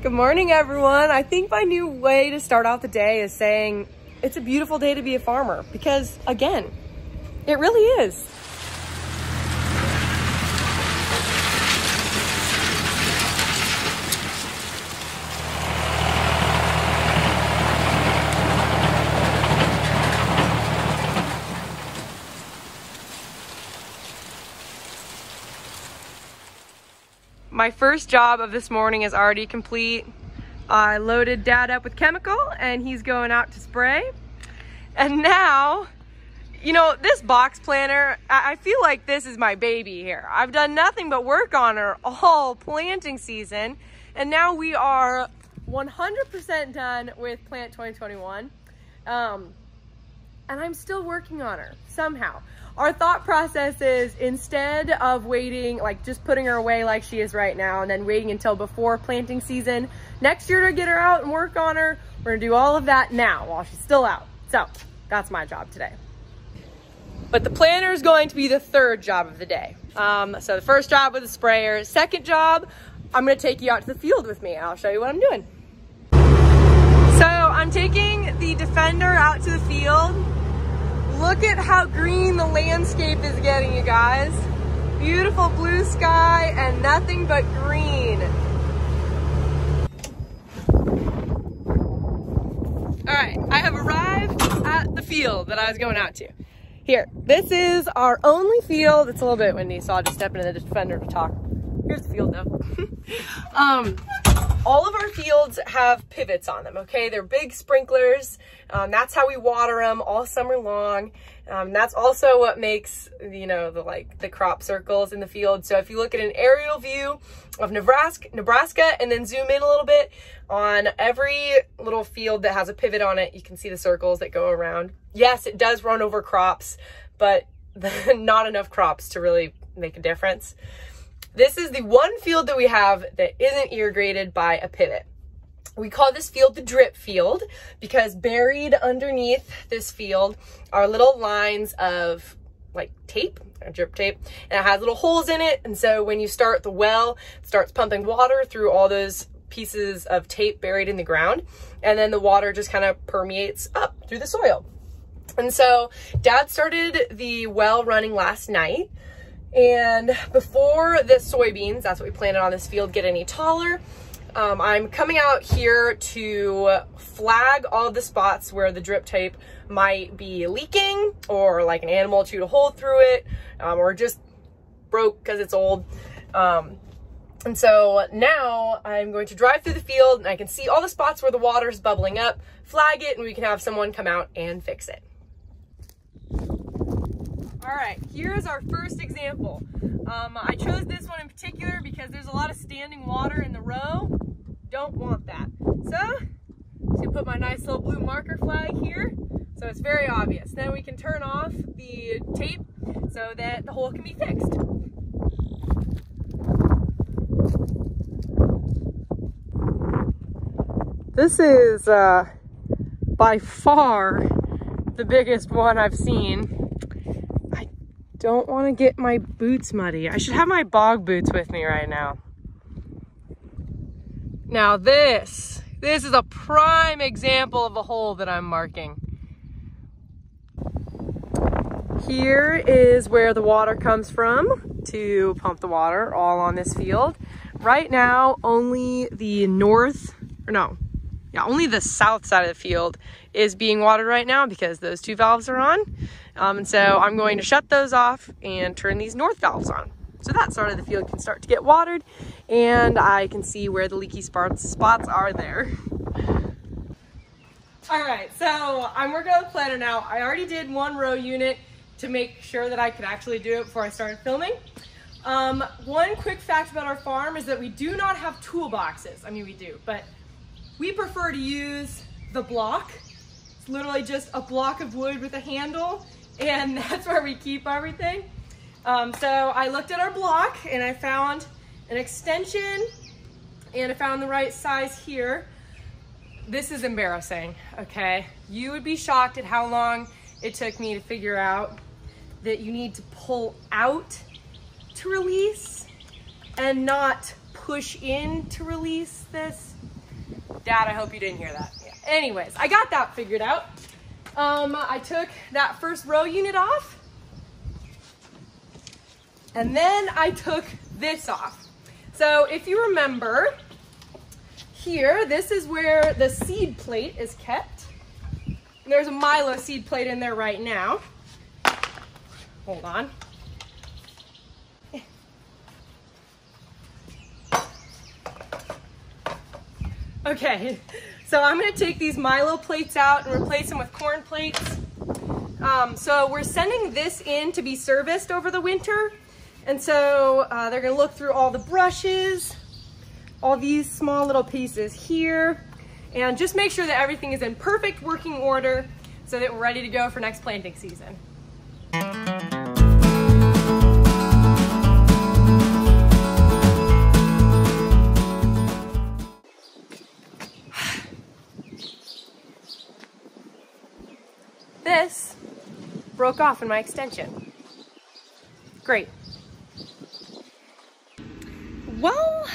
Good morning, everyone. I think my new way to start out the day is saying it's a beautiful day to be a farmer because, again, it really is. My first job of this morning is already complete. I loaded Dad up with chemical and he's going out to spray. And now, you know, this box planter, I feel like this is my baby here. I've done nothing but work on her all planting season. And now we are 100% done with Plant 2021. And I'm still working on her somehow. Our thought process is, instead of waiting, like just putting her away like she is right now and then waiting until before planting season next year to get her out and work on her, we're gonna do all of that now while she's still out. So that's my job today. But the planter is going to be the third job of the day. So the first job with the sprayer. Second job, I'm gonna take you out to the field with me and I'll show you what I'm doing. So I'm taking the Defender out to the field. Look at how green the landscape is getting, you guys. Beautiful blue sky and nothing but green. All right, I have arrived at the field that I was going out to. Here, this is our only field. It's a little bit windy, so I'll just step into the Defender to talk. Here's the field though. All of our fields have pivots on them, okay? They're big sprinklers. That's how we water them all summer long. That's also what makes, you know, the crop circles in the field. So if you look at an aerial view of Nebraska and then zoom in a little bit, on every little field that has a pivot on it, you can see the circles that go around. Yes, it does run over crops, but not enough crops to really make a difference. This is the one field that we have that isn't irrigated by a pivot. We call this field the drip field because buried underneath this field are little lines of like tape, or drip tape, and it has little holes in it. And so when you start the well, it starts pumping water through all those pieces of tape buried in the ground. And then the water just kind of permeates up through the soil. And so Dad started the well running last night. And before the soybeans, that's what we planted on this field, get any taller, I'm coming out here to flag all of the spots where the drip tape might be leaking, or like an animal chewed a hole through it, or just broke because it's old. And so now I'm going to drive through the field and I can see all the spots where the water is bubbling up, flag it, and we can have someone come out and fix it. All right, here's our first example. I chose this one in particular because there's a lot of standing water in the row. Don't want that. So I'm gonna put my nice little blue marker flag here so it's very obvious. Then we can turn off the tape so that the hole can be fixed. This is by far the biggest one I've seen. Don't want to get my boots muddy. I should have my bog boots with me right now. Now this is a prime example of a hole that I'm marking. Here is where the water comes from to pump the water all on this field. Right now, only the only the south side of the field is being watered right now because those two valves are on. And so I'm going to shut those off and turn these north valves on. So that side of the field can start to get watered and I can see where the leaky spots are there. All right, so I'm working on the planter now. I already did one row unit to make sure that I could actually do it before I started filming. One quick fact about our farm is that we do not have toolboxes. I mean, we do, but we prefer to use the block. It's literally just a block of wood with a handle, and that's where we keep everything. So I looked at our block and I found an extension and I found the right size here. This is embarrassing, okay? You would be shocked at how long it took me to figure out that you need to pull out to release and not push in to release this. Dad, I hope you didn't hear that. Yeah. Anyways, I got that figured out. I took that first row unit off, and then I took this off. So if you remember, here, this is where the seed plate is kept. And there's a Milo seed plate in there right now. Hold on. Okay, so I'm gonna take these Milo plates out and replace them with corn plates. So we're sending this in to be serviced over the winter. And so they're gonna look through all the brushes, all these small little pieces here, and just make sure that everything is in perfect working order so that we're ready to go for next planting season. This broke off in my extension. Great. Well,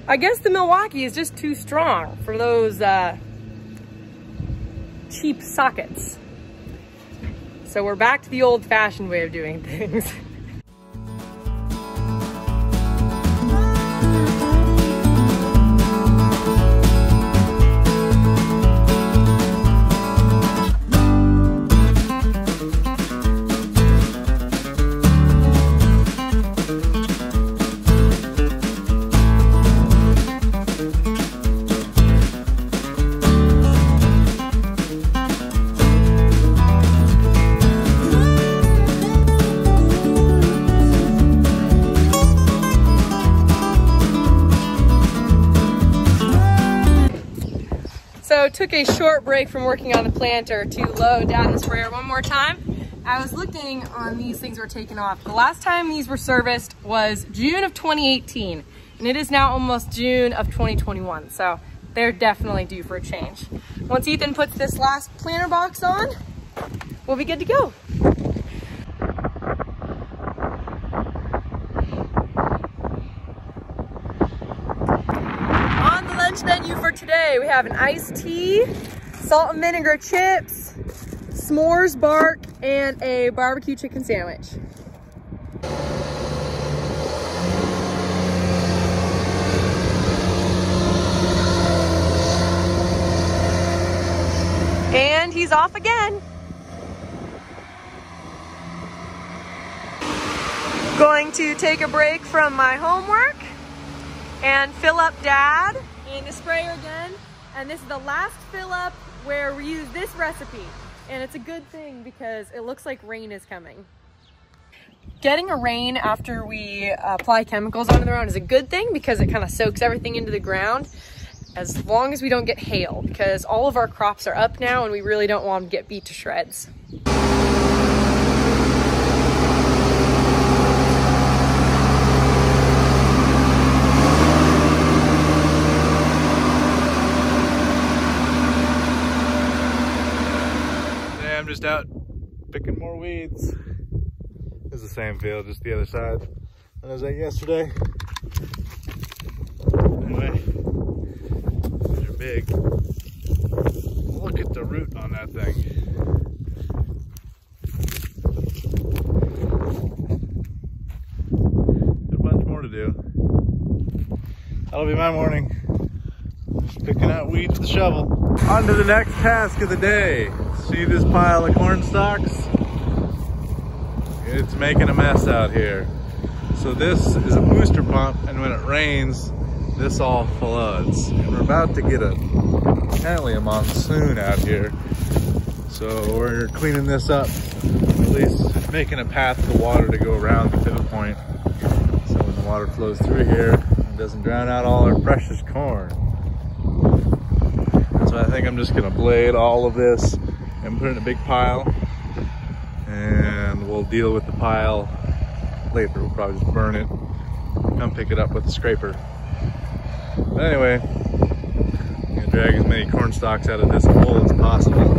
I guess the Milwaukee is just too strong for those cheap sockets. So we're back to the old-fashioned way of doing things. So took a short break from working on the planter to load down the sprayer one more time. I was looking on these things we're taking off. The last time these were serviced was June of 2018, and it is now almost June of 2021. So they're definitely due for a change. Once Ethan puts this last planter box on, we'll be good to go. Menu for today, we have an iced tea, salt and vinegar chips, s'mores bark, and a barbecue chicken sandwich. And he's off again. Going to take a break from my homework and fill up Dad in the sprayer again. And this is the last fill up where we use this recipe. And it's a good thing because it looks like rain is coming. Getting a rain after we apply chemicals onto the ground is a good thing because it kind of soaks everything into the ground, as long as we don't get hail, because all of our crops are up now and we really don't want them to get beat to shreds. I'm just out picking more weeds. It's the same field, just the other side than I was at yesterday. Anyway, they're big. Look at the root on that thing. Got a bunch more to do. That'll be my morning. Just picking out weeds with the shovel. On to the next task of the day. See this pile of corn stalks? It's making a mess out here. So this is a booster pump, and when it rains, this all floods. And we're about to get apparently a monsoon out here. So we're cleaning this up, at least making a path for water to go around the pivot point. So when the water flows through here, it doesn't drown out all our precious corn. So I think I'm just gonna blade all of this and put it in a big pile, and we'll deal with the pile later. We'll probably just burn it, come pick it up with a scraper. But anyway, I'm gonna drag as many corn stalks out of this hole as possible.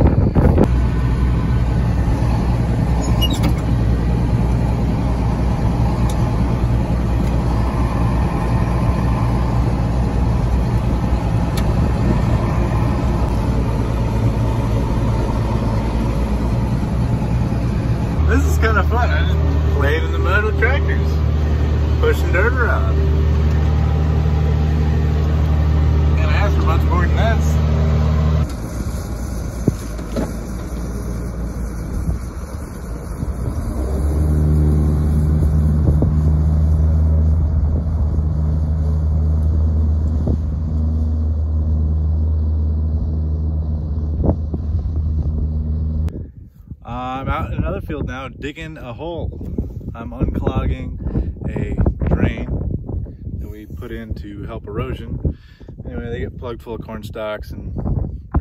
now digging a hole. I'm unclogging a drain that we put in to help erosion. Anyway, they get plugged full of corn stalks and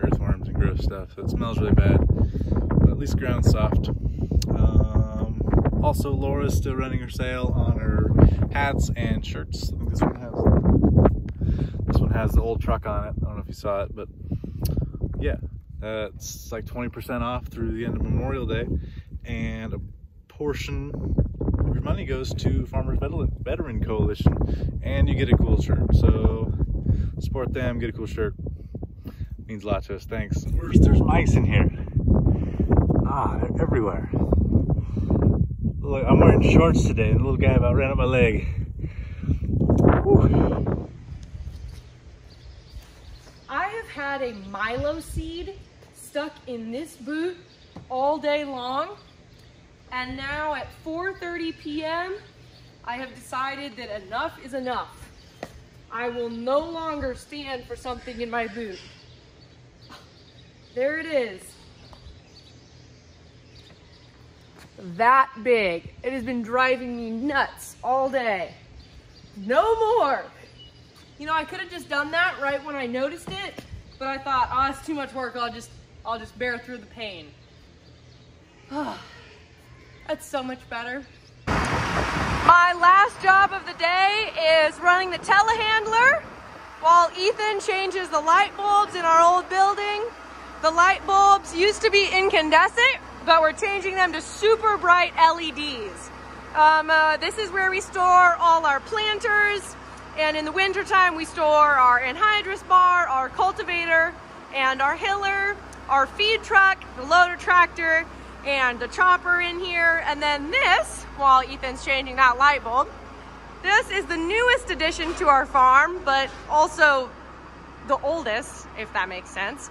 earthworms and gross stuff, so it smells really bad, but at least the ground's soft. Also, Laura's still running her sale on her hats and shirts. I think this one has the old truck on it. I don't know if you saw it, but yeah, it's like 20% off through the end of Memorial Day, and a portion of your money goes to Farmers Veteran Coalition, and you get a cool shirt. So support them, get a cool shirt. Means a lot to us. Thanks. There's mice in here. Ah, they're everywhere. Look, I'm wearing shorts today, and the little guy about ran up my leg. Whew. I have had a Milo seed stuck in this boot all day long, and now at 4:30 p.m. I have decided that enough is enough. I will no longer stand for something in my boot. There it is. That big. It has been driving me nuts all day. No more. You know, I could have just done that right when I noticed it, but I thought, oh, it's too much work. I'll just bear through the pain. That's so much better. My last job of the day is running the telehandler while Ethan changes the light bulbs in our old building. The light bulbs used to be incandescent, but we're changing them to super bright LEDs. This is where we store all our planters, and in the wintertime we store our anhydrous bar, our cultivator, and our hiller, our feed truck, the loader tractor, and the chopper in here. And then this, while Ethan's changing that light bulb, this is the newest addition to our farm, but also the oldest, if that makes sense.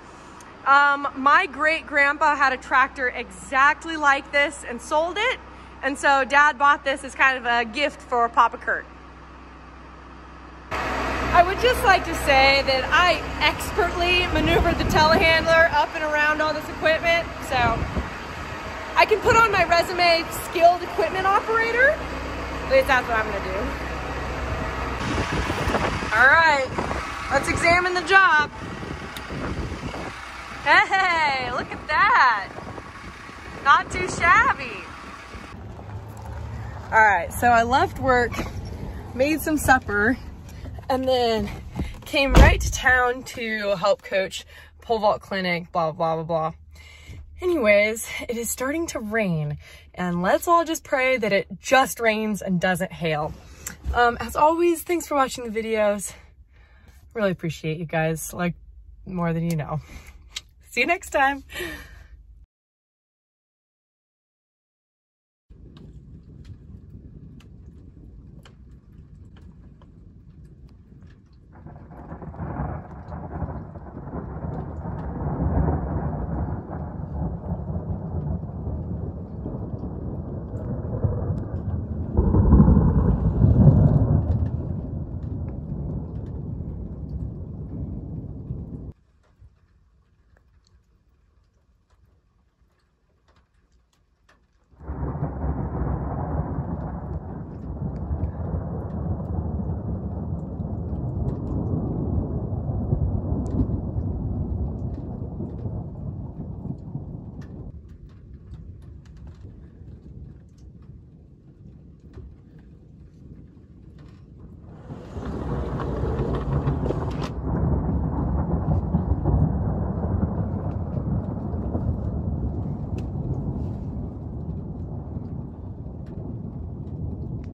My great-grandpa had a tractor exactly like this and sold it, and so Dad bought this as kind of a gift for Papa Kurt. I would just like to say that I expertly maneuvered the telehandler up and around all this equipment, so I can put on my resume skilled equipment operator. At least that's what I'm gonna do. All right, let's examine the job. Hey, look at that. Not too shabby. All right, so I left work, made some supper, and then came right to town to help coach pole vault clinic, blah, blah, blah, blah. Anyways, it is starting to rain, and let's all just pray that it just rains and doesn't hail. As always, thanks for watching the videos. Really appreciate you guys, like, more than you know. See you next time.